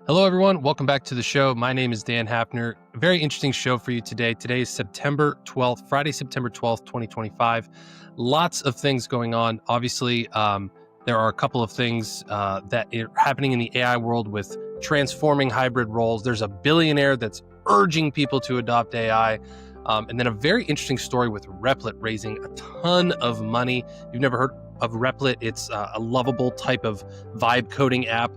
Hello, everyone. Welcome back to the show. My name is Dan Hafner. A very interesting show for you today. Today is September 12th, Friday, September 12th, 2025. Lots of things going on. Obviously, there are a couple of things that are happening in the AI world with transforming hybrid roles. There's a billionaire that's urging people to adopt AI. And then a very interesting story with Replit raising a ton of money. You've never heard of Replit. It's a lovable type of vibe coding app.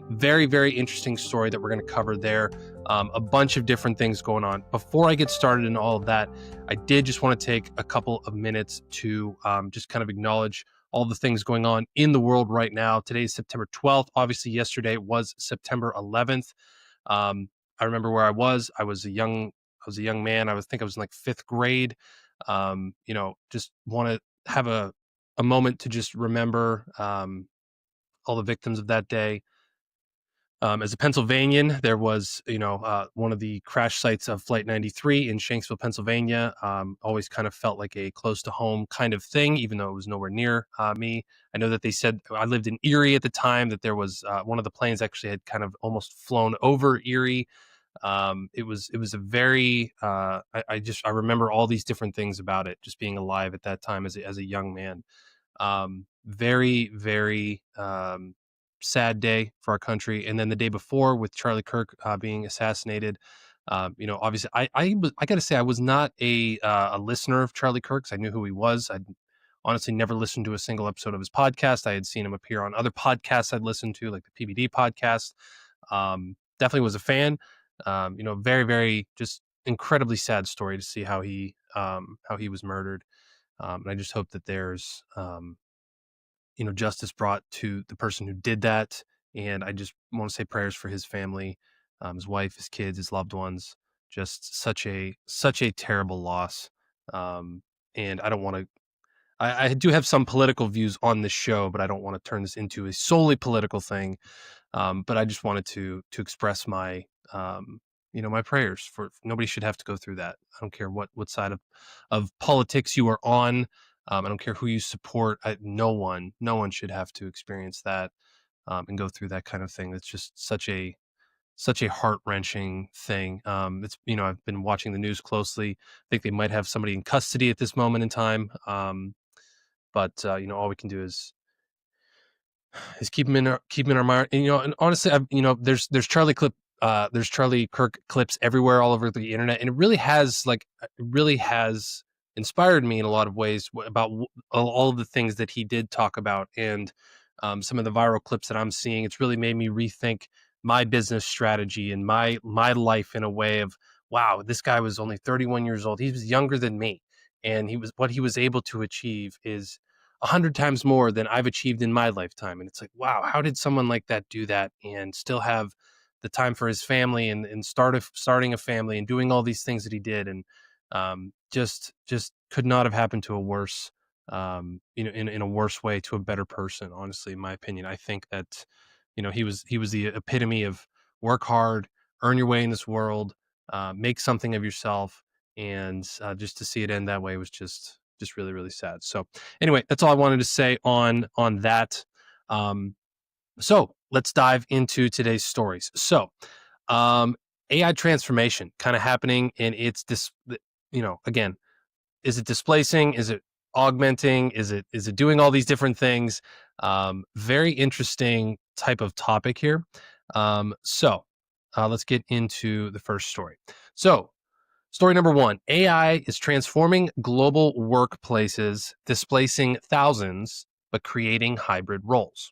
Very, very interesting story that we're going to cover there. A bunch of different things going on. Before I get started in all of that, I did just want to take a couple of minutes to just kind of acknowledge all the things going on in the world right now. Today is September 12th. Obviously, yesterday was September 11th. I remember where I was. I was a young man. I think I was in like fifth grade. Just want to have a moment to just remember all the victims of that day. As a Pennsylvanian, there was, one of the crash sites of Flight 93 in Shanksville, Pennsylvania. Always kind of felt like a close to home kind of thing, even though it was nowhere near me. I know that they said I lived in Erie at the time, that there was one of the planes actually had kind of almost flown over Erie. It was a very, I remember all these different things about it, just being alive at that time as a young man. Very, very, sad day for our country. And then the day before with Charlie Kirk being assassinated, obviously I got to say I was not a listener of Charlie Kirk's. I knew who he was. I'd honestly never listened to a single episode of his podcast. I had seen him appear on other podcasts I'd listened to, like the PBD podcast. Definitely was a fan. Very, very just incredibly sad story to see how he was murdered. And I just hope that there's justice brought to the person who did that. And I just want to say prayers for his family, his wife, his kids, his loved ones. Just such a terrible loss. And I don't want to. I do have some political views on this show, but I don't want to turn this into a solely political thing. But I just wanted to express my my prayers for nobody should have to go through that. I don't care what side of politics you are on. I don't care who you support. No one should have to experience that and go through that kind of thing. It's just such a heart-wrenching thing. It's I've been watching the news closely. I think they might have somebody in custody at this moment in time. But all we can do is keep them in our mind. And honestly, there's Charlie Kirk clips everywhere, all over the internet, and it really has inspired me in a lot of ways about all of the things that he did talk about, and some of the viral clips that I'm seeing. It's really made me rethink my business strategy and my life in a way of, wow, this guy was only 31 years old. He was younger than me, and what he was able to achieve is 100 times more than I've achieved in my lifetime. And it's like, wow, how did someone like that do that and still have the time for his family and starting a family and doing all these things that he did? And just could not have happened to a worse, in a worse way, to a better person. Honestly, in my opinion, I think that, he was the epitome of work hard, earn your way in this world, make something of yourself. And just to see it end that way was just really, really sad. So anyway, that's all I wanted to say on that. So let's dive into today's stories. So AI transformation kind of happening, and it's this, again, is it displacing? Is it augmenting? Is it doing all these different things? Very interesting type of topic here. So let's get into the first story. So story number one, AI is transforming global workplaces, displacing thousands, but creating hybrid roles.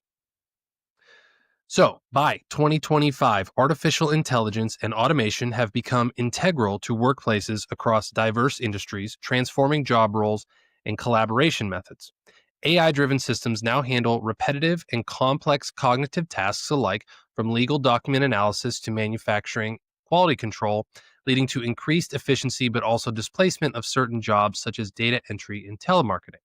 So, by 2025, artificial intelligence and automation have become integral to workplaces across diverse industries, transforming job roles and collaboration methods. AI-driven systems now handle repetitive and complex cognitive tasks alike, from legal document analysis to manufacturing quality control, leading to increased efficiency but also displacement of certain jobs such as data entry and telemarketing.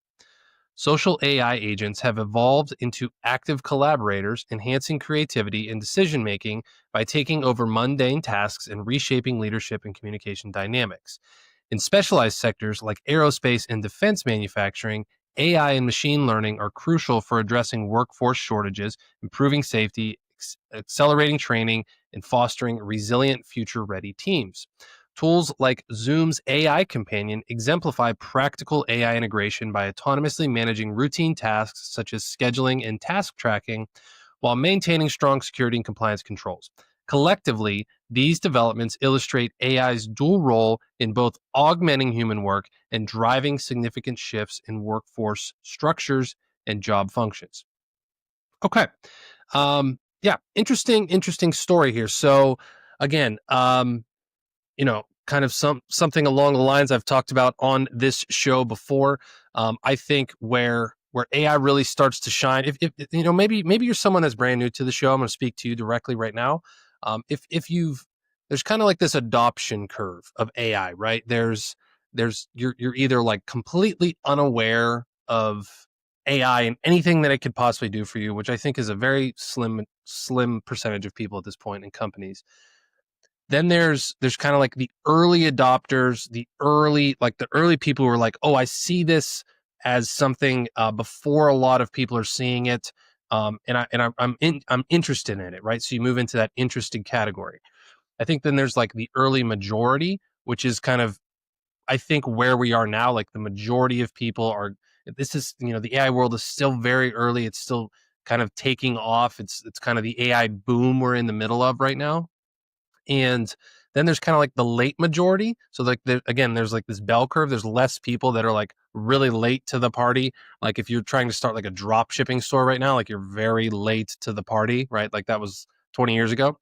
Social AI agents have evolved into active collaborators, enhancing creativity and decision-making by taking over mundane tasks and reshaping leadership and communication dynamics. In specialized sectors like aerospace and defense manufacturing, AI and machine learning are crucial for addressing workforce shortages, improving safety, accelerating training, and fostering resilient, future-ready teams. Tools like Zoom's AI companion exemplify practical AI integration by autonomously managing routine tasks such as scheduling and task tracking while maintaining strong security and compliance controls. Collectively, these developments illustrate AI's dual role in both augmenting human work and driving significant shifts in workforce structures and job functions. Okay. Yeah, interesting story here. So again, kind of something along the lines I've talked about on this show before. I think where AI really starts to shine. If maybe you're someone that's brand new to the show, I'm going to speak to you directly right now. If you've There's kind of like this adoption curve of AI, right? You're either like completely unaware of AI and anything that it could possibly do for you, which I think is a very slim percentage of people at this point in companies. Then there's kind of like the early adopters, the early people who are like, oh, I see this as something before a lot of people are seeing it, I'm interested in it, right? So you move into that interested category. I think then there's like the early majority, which is kind of, I think, where we are now. Like the majority of people are. This is, the AI world is still very early. It's still kind of taking off. It's kind of the AI boom we're in the middle of right now. And then there's kind of like the late majority. So like there's like this bell curve. There's less people that are like really late to the party. Like if you're trying to start like a drop shipping store right now, like you're very late to the party, right? Like that was 20 years ago.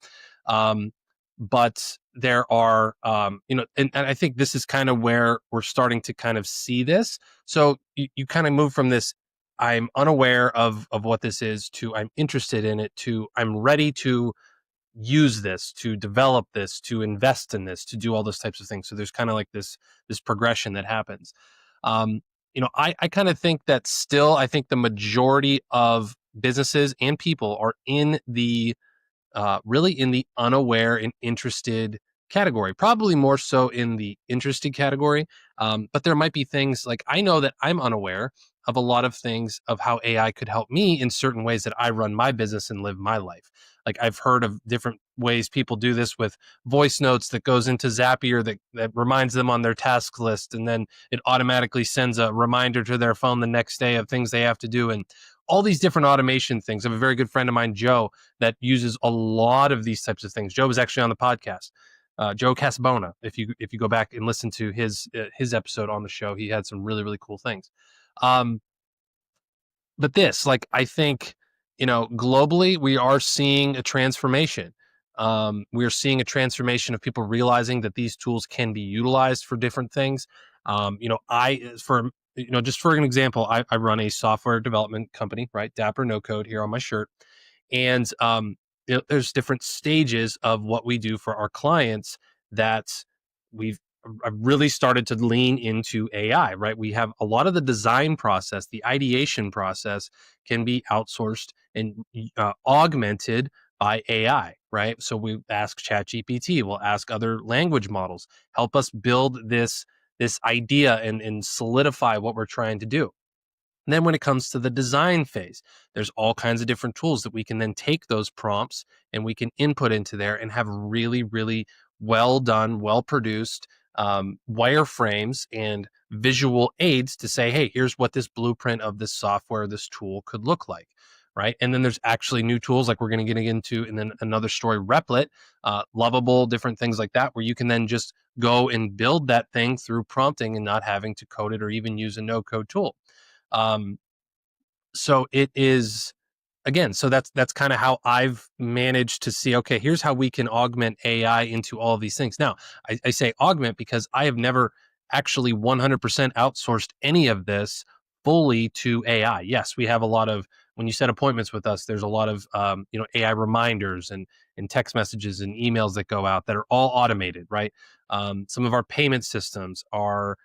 But there are, and I think this is kind of where we're starting to kind of see this. So you kind of move from this, I'm unaware of what this is, to I'm interested in it, to I'm ready to use this, to develop this, to invest in this, to do all those types of things. So there's kind of like this progression that happens. I kind of think that still, I think the majority of businesses and people are in the really in the unaware and interested category, probably more so in the interested category. But there might be things like, I know that I'm unaware of a lot of things of how AI could help me in certain ways that I run my business and live my life. Like I've heard of different ways people do this with voice notes that goes into Zapier that reminds them on their task list. And then it automatically sends a reminder to their phone the next day of things they have to do. And all these different automation things. I have a very good friend of mine, Joe, that uses a lot of these types of things. Joe was actually on the podcast. Joe Casabona. If you go back and listen to his episode on the show, he had some really cool things. But this, like, I think, globally, we are seeing a transformation. We are seeing a transformation of people realizing that these tools can be utilized for different things. Just for an example, I run a software development company, right? Dapper No Code here on my shirt. And there's different stages of what we do for our clients that I've really started to lean into AI, right? We have a lot of the design process, the ideation process can be outsourced and augmented by AI, right? So we ask ChatGPT, we'll ask other language models, help us build this idea and solidify what we're trying to do. And then when it comes to the design phase, there's all kinds of different tools that we can then take those prompts and we can input into there and have really well done, well produced wireframes and visual aids to say, hey, here's what this blueprint of this software, this tool could look like. Right. And then there's actually new tools like we're going to get into, and then another story, Replit, Lovable, different things like that, where you can then just go and build that thing through prompting and not having to code it or even use a no code tool. So it is, again, so that's kind of how I've managed to see, okay, here's how we can augment AI into all of these things. Now, I say augment because I have never actually 100% outsourced any of this fully to AI. Yes, we have a lot of, when you set appointments with us, there's a lot of AI reminders and text messages and emails that go out that are all automated, right? Some of our payment systems are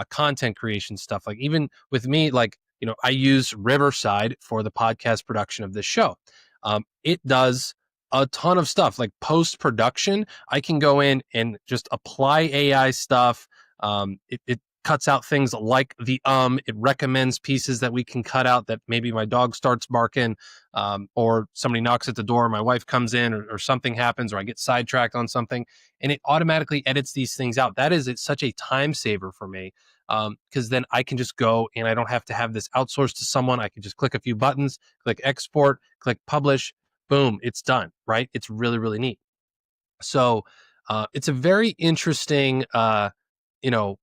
content creation stuff. Like even with me, like, I use Riverside for the podcast production of this show. It does a ton of stuff like post production. I can go in and just apply AI stuff. It cuts out things like it recommends pieces that we can cut out that maybe my dog starts barking, or somebody knocks at the door, my wife comes in, or something happens, or I get sidetracked on something, and it automatically edits these things out. That is, it's such a time saver for me, because then I can just go and I don't have to have this outsourced to someone. I can just click a few buttons, click export, click publish, boom, it's done, right? It's really, really neat. So it's a very interesting, you know,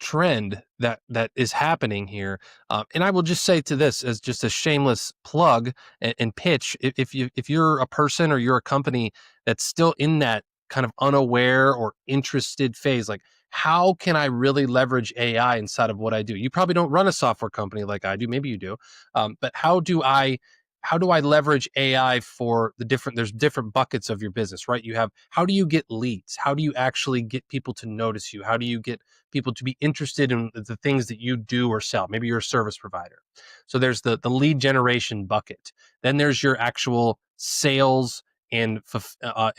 trend that is happening here. And I will just say to this as just a shameless plug and pitch: if you're a person or you're a company that's still in that kind of unaware or interested phase, like how can I really leverage AI inside of what I do? You probably don't run a software company like I do. Maybe you do, but how do I leverage AI for the different, there's different buckets of your business, right? You have, how do you get leads? How do you actually get people to notice you? How do you get people to be interested in the things that you do or sell? Maybe you're a service provider. So there's the lead generation bucket. Then there's your actual sales and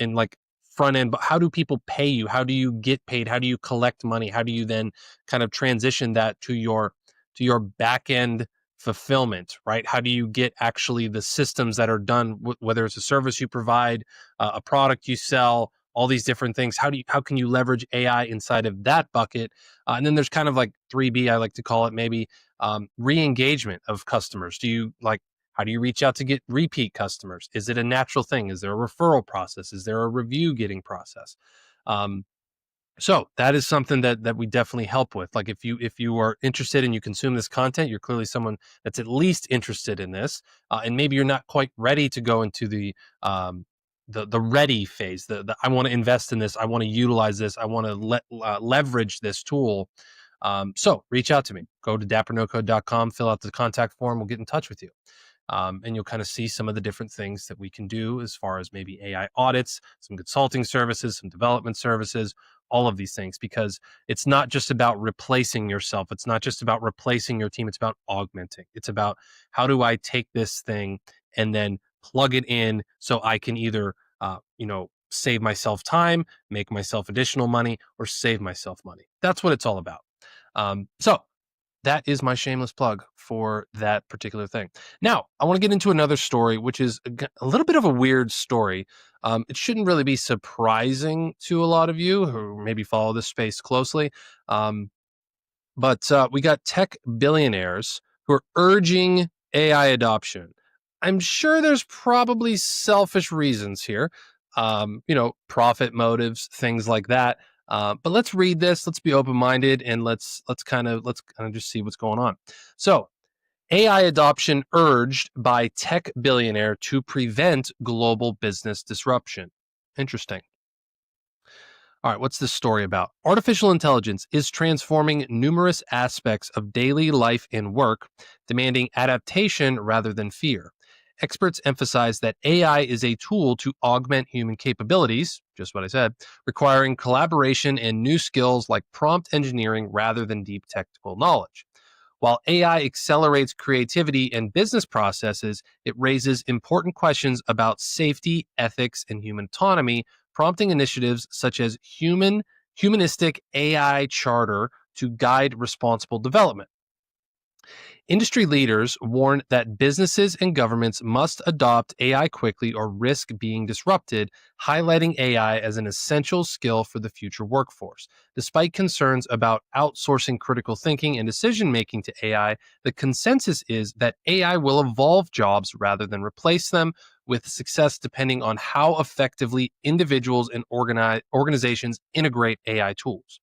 like front end, but how do people pay you? How do you get paid? How do you collect money? How do you then kind of transition that to your back end fulfillment, right? How do you get actually the systems that are done, whether it's a service you provide, a product you sell, all these different things? How can you leverage AI inside of that bucket? And then there's kind of like 3B, I like to call it, maybe re-engagement of customers. How do you reach out to get repeat customers? Is it a natural thing? Is there a referral process? Is there a review getting process? So that is something that we definitely help with. Like if you are interested and you consume this content, you're clearly someone that's at least interested in this, and maybe you're not quite ready to go into the ready phase. The I want to invest in this, I want to utilize this, I want to leverage this tool. So reach out to me. Go to dappernoCode.com, fill out the contact form. We'll get in touch with you. And you'll kind of see some of the different things that we can do as far as maybe AI audits, some consulting services, some development services, all of these things, because it's not just about replacing yourself. It's not just about replacing your team. It's about augmenting. It's about, how do I take this thing and then plug it in so I can either, save myself time, make myself additional money, or save myself money. That's what it's all about. So that is my shameless plug for that particular thing. Now, I want to get into another story, which is a little bit of a weird story. It shouldn't really be surprising to a lot of you who maybe follow this space closely. But we got tech billionaires who are urging AI adoption. I'm sure there's probably selfish reasons here, profit motives, things like that. But let's read this. Let's be open-minded, and let's kind of just see what's going on. So, AI adoption urged by tech billionaire to prevent global business disruption. Interesting. All right, what's this story about? Artificial intelligence is transforming numerous aspects of daily life and work, demanding adaptation rather than fear. Experts emphasize that AI is a tool to augment human capabilities, just what I said, requiring collaboration and new skills like prompt engineering rather than deep technical knowledge. While AI accelerates creativity and business processes, it raises important questions about safety, ethics, and human autonomy, prompting initiatives such as humanistic AI charter to guide responsible development. Industry leaders warn that businesses and governments must adopt AI quickly or risk being disrupted, highlighting AI as an essential skill for the future workforce. Despite concerns about outsourcing critical thinking and decision making to AI, the consensus is that AI will evolve jobs rather than replace them, with success depending on how effectively individuals and organizations integrate AI tools.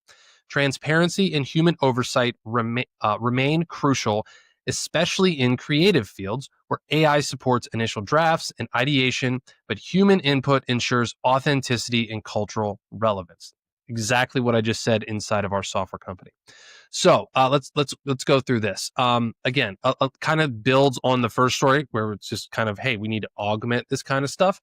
Transparency and human oversight remain crucial, especially in creative fields where AI supports initial drafts and ideation, but human input ensures authenticity and cultural relevance. Exactly what I just said inside of our software company. So let's go through this. Again, kind of builds on the first story where it's just kind of, hey, we need to augment this kind of stuff.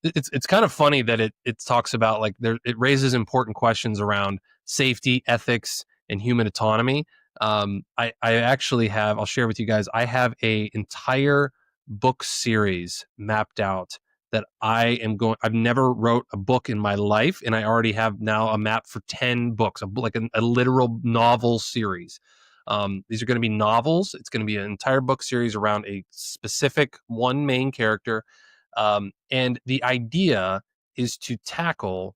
It's kind of funny that it talks about, like, it raises important questions around safety, ethics, and human autonomy. I actually I'll share with you guys, I have a entire book series mapped out that I've never wrote a book in my life, and I already have now a map for 10 books, like a literal novel series. These are going to be novels. It's going to be an entire book series around a specific one main character. And the idea is to tackle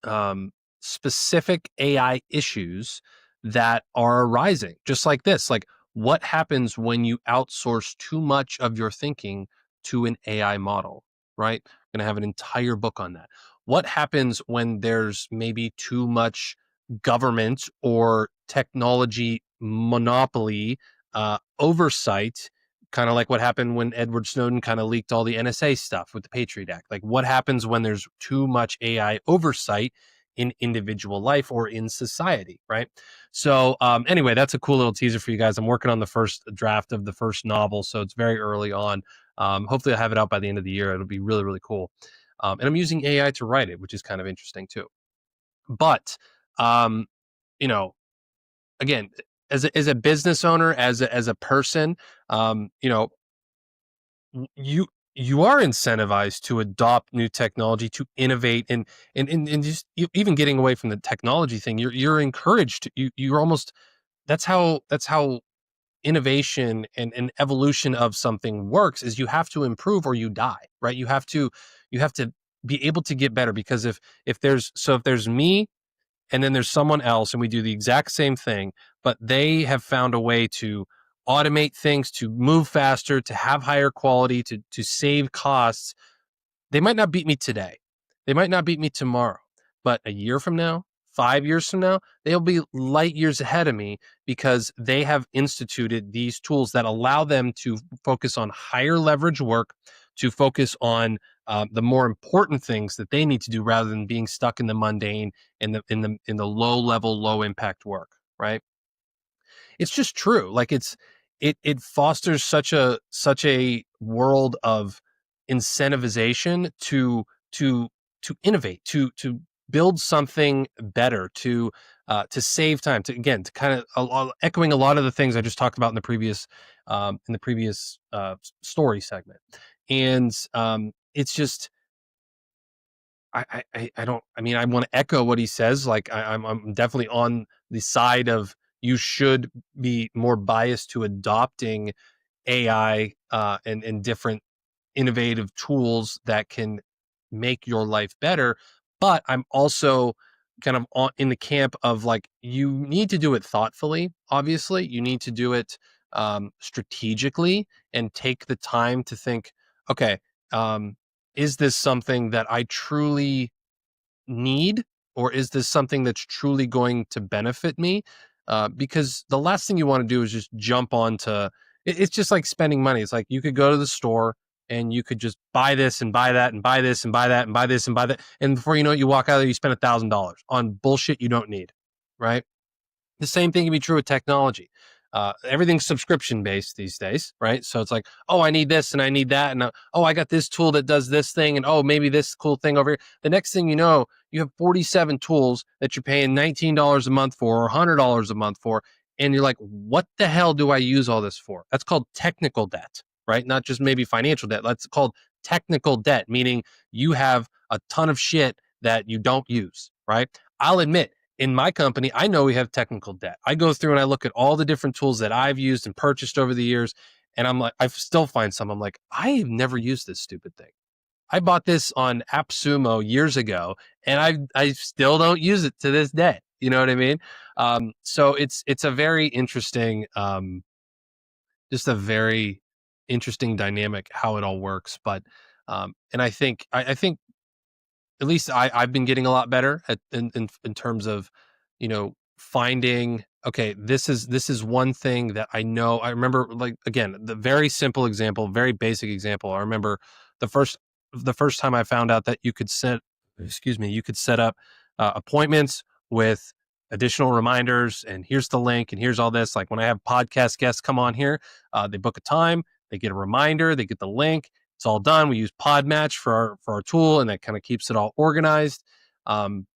um, specific AI issues that are arising, just like this. Like, what happens when you outsource too much of your thinking to an AI model, right? I'm going to have an entire book on that. What happens when there's maybe too much government or technology monopoly oversight, kind of like what happened when Edward Snowden kind of leaked all the NSA stuff with the Patriot Act? Like, what happens when there's too much AI oversight in individual life or in society, right? So anyway, that's a cool little teaser for you guys. I'm working on the first draft of the first novel, so it's very early on. Hopefully I'll have it out by the end of the year. It'll be really, really cool. And I'm using AI to write it, which is kind of interesting too. But um, you know, again, as a business owner, as a person, you know, you you are incentivized to adopt new technology, to innovate, and just even getting away from the technology thing. You're encouraged to, you're almost, that's how innovation and evolution of something works, is you have to improve or you die, right? You have to be able to get better, because if there's me and then there's someone else and we do the exact same thing, but they have found a way to automate things, to move faster, to have higher quality, to save costs. They might not beat me today. They might not beat me tomorrow, but a year from now, 5 years from now, they'll be light years ahead of me, because they have instituted these tools that allow them to focus on higher leverage work, to focus on the more important things that they need to do, rather than being stuck in the mundane, in the low level, low impact work, right? It's just true. Like, it fosters such a world of incentivization to to innovate, to build something better, to save time, to, again, to kind of echoing a lot of the things I just talked about in the previous story segment. And it's just, I don't, I mean, I want to echo what he says. Like, I'm definitely on the side of, you should be more biased to adopting AI and different innovative tools that can make your life better. But I'm also kind of in the camp of, like, you need to do it thoughtfully. Obviously, you need to do it strategically, and take the time to think, okay, um, is this something that I truly need, or is this something that's truly going to benefit me? Because the last thing you want to do is just jump onto it's just like spending money. It's like, you could go to the store and you could just buy this and buy that and buy this and buy that and buy this and buy that, and before you know it, you walk out of there, you spend $1,000 on bullshit you don't need, right? The same thing can be true with technology. Everything's subscription based these days, right? So it's like, oh, I need this and I need that, and oh, I got this tool that does this thing, and oh, maybe this cool thing over here. The next thing you know, you have 47 tools that you're paying $19 a month for, or $100 a month for, and you're like, what the hell do I use all this for? That's called technical debt, right? Not just maybe financial debt. That's called technical debt, meaning you have a ton of shit that you don't use, right? I'll admit, in my company, I know we have technical debt. I go through and I look at all the different tools that I've used and purchased over the years, and I'm like, I still find some. I'm like, I have never used this stupid thing. I bought this on AppSumo years ago, and I still don't use it to this day. You know what I mean? So it's a very interesting, just a very interesting dynamic how it all works. But and I think at least I've been getting a lot better in terms of, finding, okay, this is one thing that I know. I remember, like, again, the very simple example, very basic example. I remember the first time I found out that you could set up appointments with additional reminders, and here's the link, and here's all this. Like, when I have podcast guests come on here, they book a time, they get a reminder, they get the link, it's all done. We use Podmatch for our tool, and that kind of keeps it all organized. Um,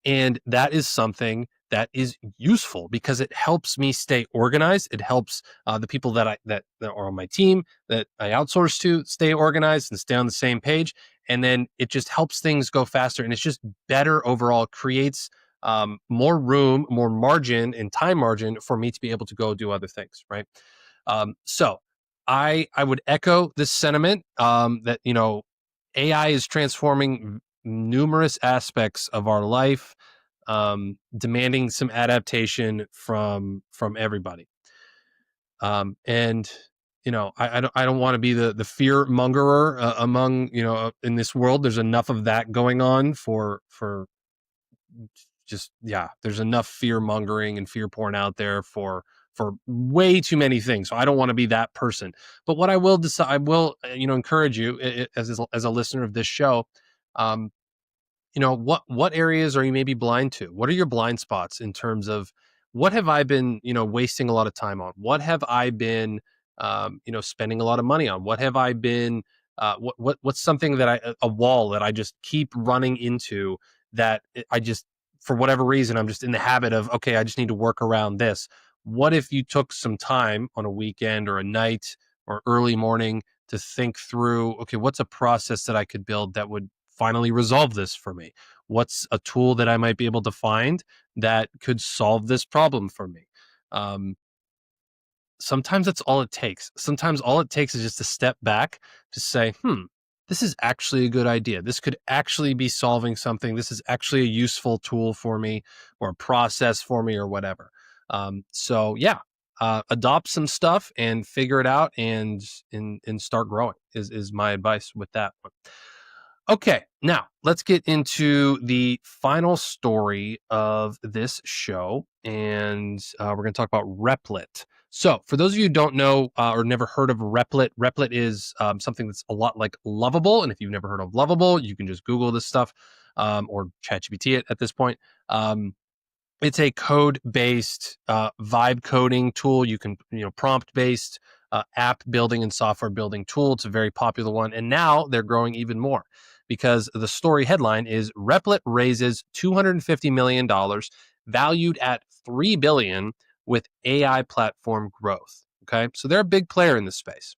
And that is something that is useful because it helps me stay organized. It helps the people that are on my team that I outsource to stay organized and stay on the same page. And then it just helps things go faster, and it's just better overall. It creates more room, more margin, and time margin for me to be able to go do other things. Right. So I would echo this sentiment that AI is transforming numerous aspects of our life, demanding some adaptation from everybody. And I don't want to be the fear mongerer among in this world. There's enough of that going on for just yeah. There's enough fear mongering and fear porn out there for way too many things. So I don't want to be that person. But what I will decide, I will encourage you as a listener of this show. Um, what areas are you maybe blind to? What are your blind spots in terms of what have I been wasting a lot of time on? What have I been spending a lot of money on? What have I been what's something that a wall that I just keep running into, that I just, for whatever reason, I'm just in the habit of, okay, I just need to work around this. What if you took some time on a weekend or a night or early morning to think through, okay, what's a process that I could build that would finally resolve this for me? What's a tool that I might be able to find that could solve this problem for me? Um, Sometimes that's all it takes. Sometimes all it takes is just to step back to say, this is actually a good idea. This could actually be solving something. This is actually a useful tool for me, or a process for me, or whatever. So yeah, adopt some stuff and figure it out, and start growing is my advice with that one. Okay, now let's get into the final story of this show, and we're going to talk about Replit. So, for those of you who don't know or never heard of Replit, Replit is something that's a lot like Lovable. And if you've never heard of Lovable, you can just Google this stuff, or ChatGPT it at this point. It's a code-based vibe coding tool. You can, prompt-based app building and software building tool. It's a very popular one, and now they're growing even more because the story headline is Replit raises $250 million, valued at $3 billion, with AI platform growth. Okay, so they're a big player in this space.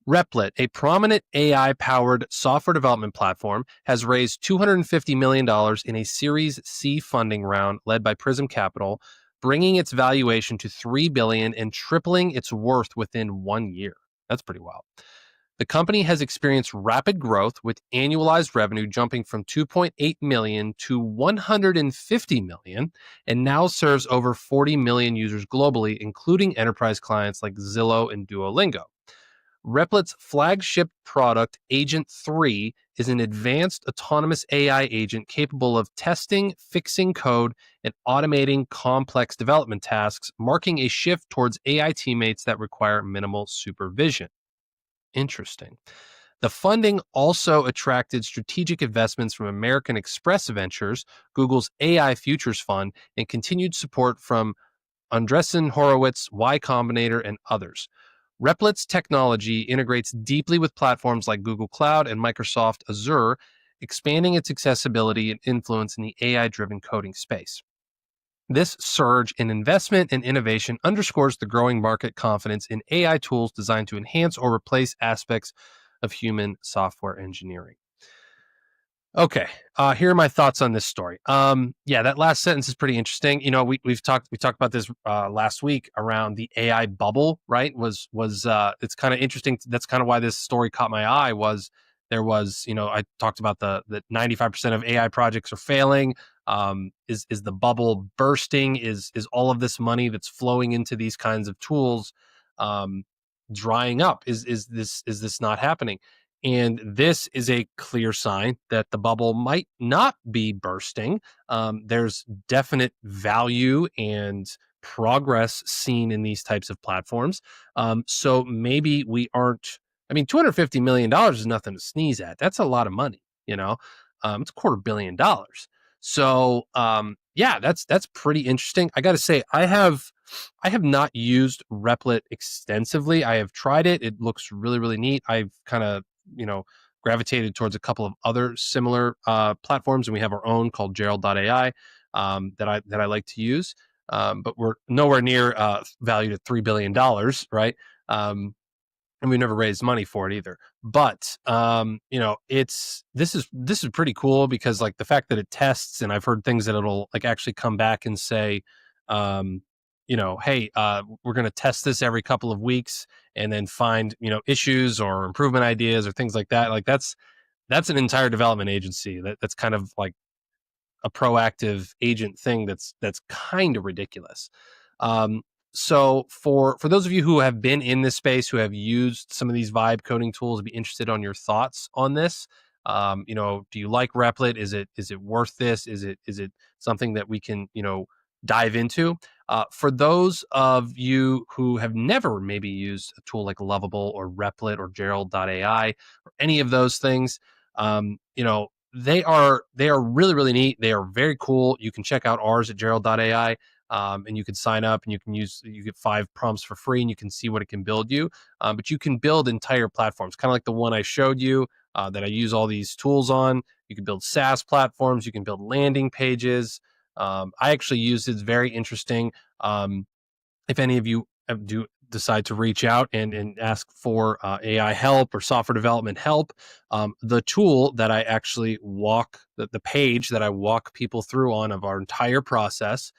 Replit, a prominent AI-powered software development platform, has raised $250 million in a Series C funding round led by Prism Capital, bringing its valuation to $3 billion and tripling its worth within 1 year. That's pretty wild. The company has experienced rapid growth, with annualized revenue jumping from 2.8 million to 150 million, and now serves over 40 million users globally, including enterprise clients like Zillow and Duolingo. Replit's flagship product, Agent 3, is an advanced autonomous AI agent capable of testing, fixing code, and automating complex development tasks, marking a shift towards AI teammates that require minimal supervision. Interesting. The funding also attracted strategic investments from American Express Ventures, Google's AI Futures Fund, and continued support from Andreessen Horowitz, Y Combinator, and others. Replit's technology integrates deeply with platforms like Google Cloud and Microsoft Azure, expanding its accessibility and influence in the AI-driven coding space. This surge in investment and innovation underscores the growing market confidence in AI tools designed to enhance or replace aspects of human software engineering. Okay, here are my thoughts on this story. Yeah, that last sentence is pretty interesting. We talked about this last week around the AI bubble, right? It's kind of interesting. That's kind of why this story caught my eye. There was, I talked about the 95% of AI projects are failing. Is the bubble bursting? Is all of this money that's flowing into these kinds of tools drying up? Is this not happening? And this is a clear sign that the bubble might not be bursting. There's definite value and progress seen in these types of platforms. So maybe we aren't, $250 million is nothing to sneeze at. That's a lot of money, it's $250 million. So yeah, that's pretty interesting. I got to say, I have not used Replit extensively. I have tried it. It looks really, really neat. I've kind of, gravitated towards a couple of other similar platforms, and we have our own called Gerald.ai that I like to use. But we're nowhere near valued at $3 billion, right? And we never raised money for it either. But this is pretty cool because like the fact that it tests, and I've heard things that it'll like actually come back and say, um, hey, we're going to test this every couple of weeks and then find issues or improvement ideas or things like that. Like that's an entire development agency that's kind of like a proactive agent thing that's kind of ridiculous. Um, so for those of you who have been in this space, who have used some of these vibe coding tools, I'd be interested on your thoughts on this. Do you like Replit? Is it worth this? Is it something that we can dive into? For those of you who have never maybe used a tool like Lovable or Replit or Gerald.ai or any of those things, they are really, really neat. They are very cool. You can check out ours at Gerald.ai. And you can sign up and you get 5 prompts for free and you can see what it can build you. But you can build entire platforms, kind of like the one I showed you that I use all these tools on. You can build SaaS platforms. You can build landing pages. I actually use it's very interesting. If any of you do decide to reach out and ask for AI help or software development help, the tool that I actually the page that I walk people through on of our entire process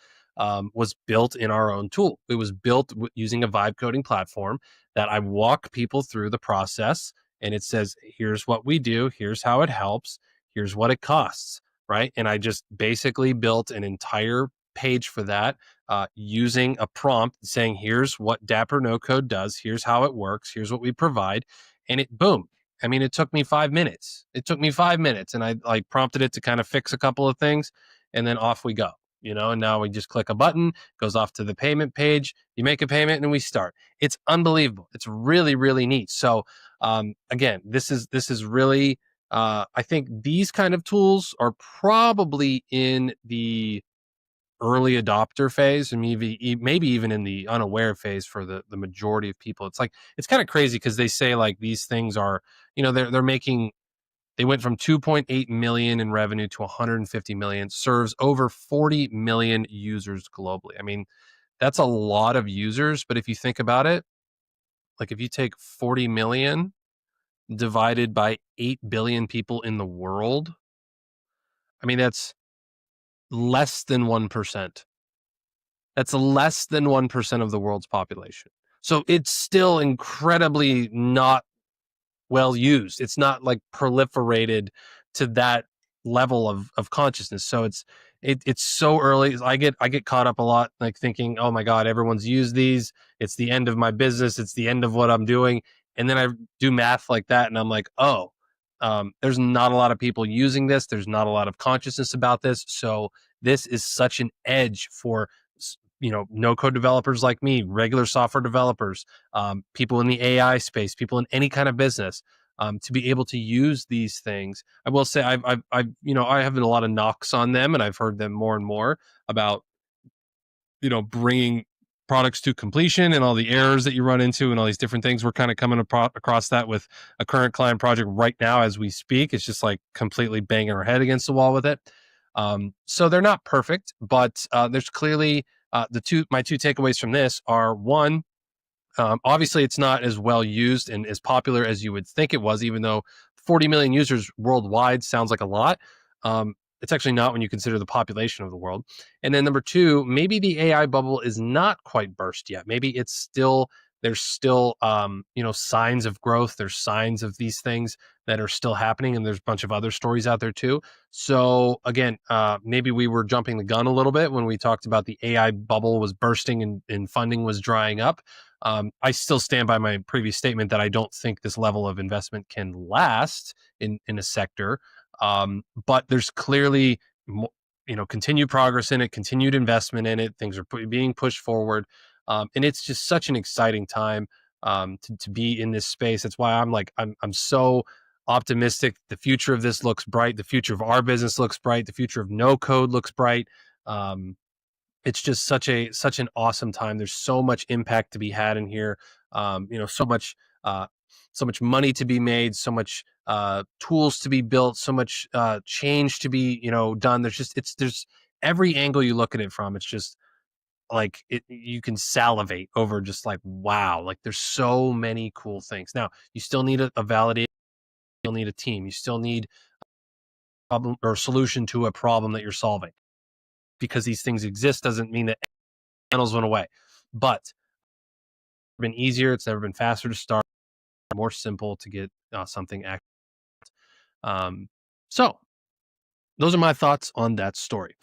was built in our own tool. It was built using a vibe coding platform that I walk people through the process, and it says, here's what we do, here's how it helps, here's what it costs, right? And I just basically built an entire page for that using a prompt saying, here's what Dapper No Code does, here's how it works, here's what we provide. And it, boom. I mean, it took me 5 minutes. It took me 5 minutes, and I like prompted it to kind of fix a couple of things, and then off we go. And now we just click a button, goes off to the payment page, you make a payment, and we start. It's unbelievable. It's really, really neat. So again, this is really, I think these kind of tools are probably in the early adopter phase, and maybe even in the unaware phase for the majority of people. It's kind of crazy because they say like these things are, they're making, they went from 2.8 million in revenue to 150 million, serves over 40 million users globally. I mean, that's a lot of users, but if you think about it, like if you take 40 million divided by 8 billion people in the world, I mean, that's less than 1%. That's less than 1% of the world's population. So it's still incredibly not well used. It's not like proliferated to that level of consciousness. So it's so early. I get caught up a lot, like thinking, oh my God, everyone's used these. It's the end of my business. It's the end of what I'm doing. And then I do math like that, and I'm like, oh, there's not a lot of people using this. There's not a lot of consciousness about this. So this is such an edge for no code developers like me, regular software developers, people in the AI space, people in any kind of business, to be able to use these things. I will say I have a lot of knocks on them, and I've heard them more and more about bringing products to completion and all the errors that you run into and all these different things. We're kind of coming across that with a current client project right now as we speak. It's just like completely banging our head against the wall with it. So they're not perfect, but there's clearly my two takeaways from this are: one, obviously it's not as well used and as popular as you would think it was, even though 40 million users worldwide sounds like a lot. It's actually not when you consider the population of the world. And then number two, maybe the AI bubble is not quite burst yet. Maybe there's still signs of growth. There's signs of these things that are still happening, and there's a bunch of other stories out there too. So again, maybe we were jumping the gun a little bit when we talked about the AI bubble was bursting and funding was drying up. I still stand by my previous statement that I don't think this level of investment can last in a sector. But there's clearly continued progress in it, continued investment in it. Things are being pushed forward. And it's just such an exciting time to be in this space. That's why I'm so optimistic. The future of this looks bright. The future of our business looks bright. The future of no code looks bright. It's just such an awesome time. There's so much impact to be had in here. So much uh, so much money to be made, so much tools to be built, so much change to be done. There's every angle you look at it from, it's just like you can salivate over, just like, wow, like there's so many cool things. Now you still need a validator, you still need a team, you still need problem or solution to a problem that you're solving. Because these things exist doesn't mean that channels went away, but it's been easier, it's never been faster to start, more simple to get something active. So those are my thoughts on that story.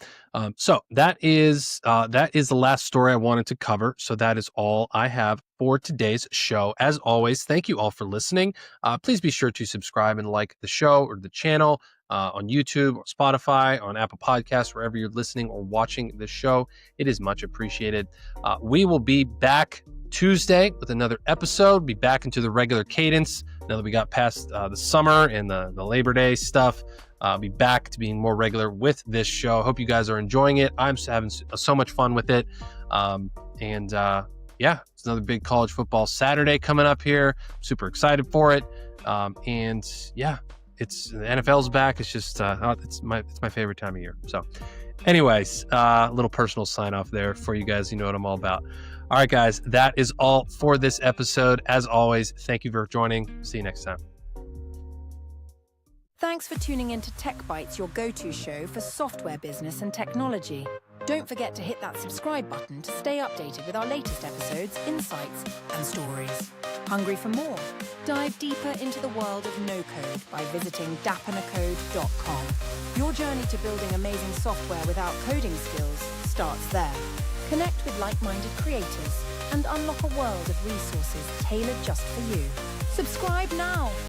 So that is the last story I wanted to cover. So that is all I have for today's show. As always, thank you all for listening. Please be sure to subscribe and like the show or the channel on YouTube or Spotify, on Apple Podcasts, wherever you're listening or watching the show. It is much appreciated. We will be back Tuesday with another episode. Be back into the regular cadence now that we got past the summer and the Labor Day stuff. Be back to being more regular with this show. Hope you guys are enjoying it. I'm having so much fun with it. Yeah, it's another big college football Saturday coming up here. Super excited for it. And yeah, it's the NFL's back. It's just it's my favorite time of year. So anyways, a little personal sign off there for you guys. You know what I'm all about. All right, guys, that is all for this episode. As always, thank you for joining. See you next time. Thanks for tuning in to Tech Bites, your go-to show for software business and technology. Don't forget to hit that subscribe button to stay updated with our latest episodes, insights, and stories. Hungry for more? Dive deeper into the world of no-code by visiting dapanacode.com. Your journey to building amazing software without coding skills starts there. Connect with like-minded creators and unlock a world of resources tailored just for you. Subscribe now!